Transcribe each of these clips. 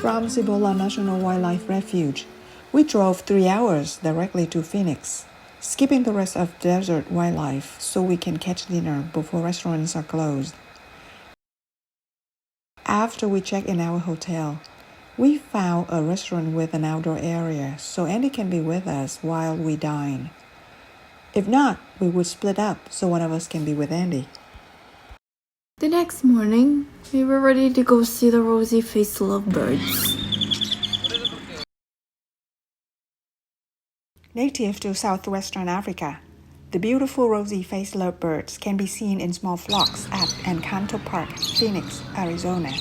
From Cibola National Wildlife Refuge, we drove 3 hours directly to Phoenix, skipping the rest of desert wildlife so we can catch dinner before restaurants are closed. After we checked in our hotel, we found a restaurant with an outdoor area so Andy can be with us while we dine. If not, we would split up so one of us can be with Andy. The next morning, we were ready to go see the rosy-faced lovebirds. Native to southwestern Africa, the beautiful rosy-faced lovebirds can be seen in small flocks at Encanto Park, Phoenix, Arizona.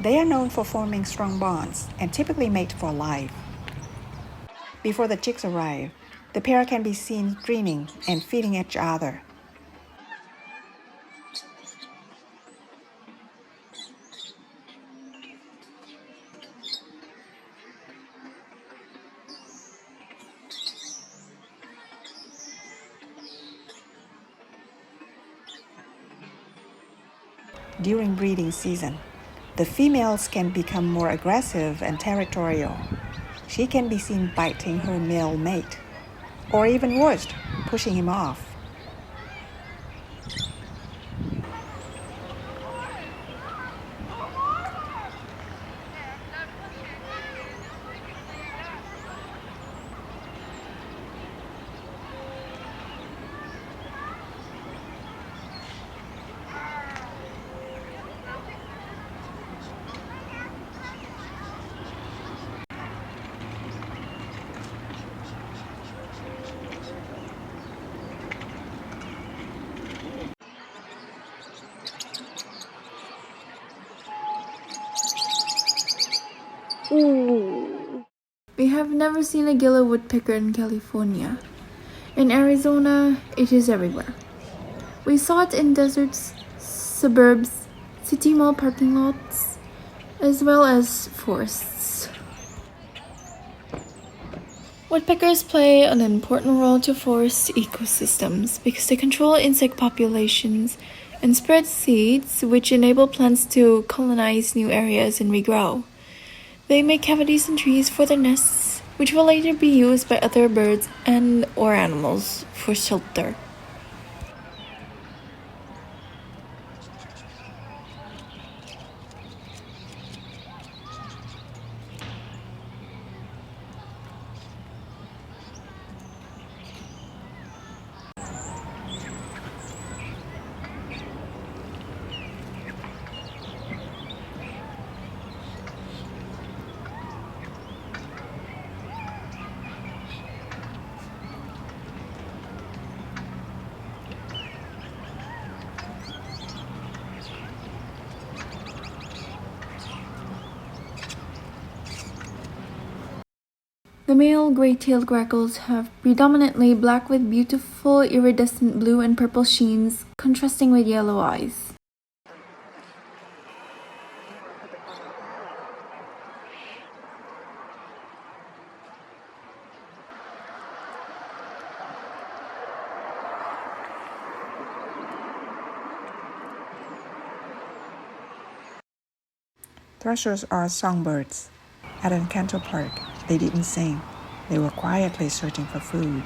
They are known for forming strong bonds and typically mate for life. Before the chicks arrive, the pair can be seen dreaming and feeding each other. During breeding season, the females can become more aggressive and territorial. She can be seen biting her male mate, or even worse, pushing him off. Ooh. We have never seen a Gila woodpecker in California. In Arizona, it is everywhere. We saw it in deserts, suburbs, city mall parking lots, as well as forests. Woodpeckers play an important role to forest ecosystems because they control insect populations and spread seeds, which enable plants to colonize new areas and regrow. They make cavities in trees for their nests, which will later be used by other birds and/or animals for shelter. The male gray-tailed grackles have predominantly black with beautiful iridescent blue and purple sheens, contrasting with yellow eyes. Thrashers are songbirds. At Encanto Park, they didn't sing. They were quietly searching for food.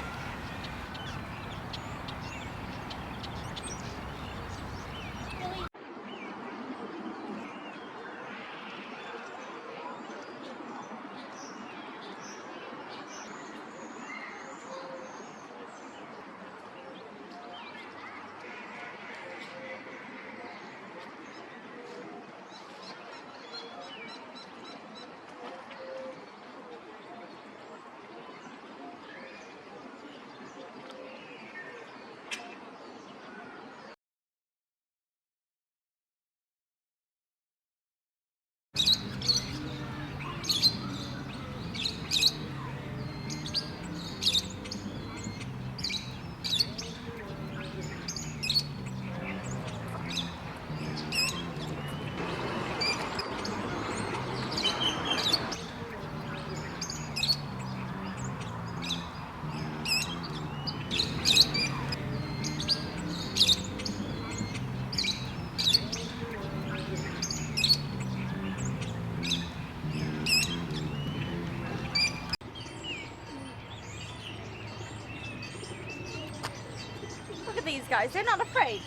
guys. They're not afraid.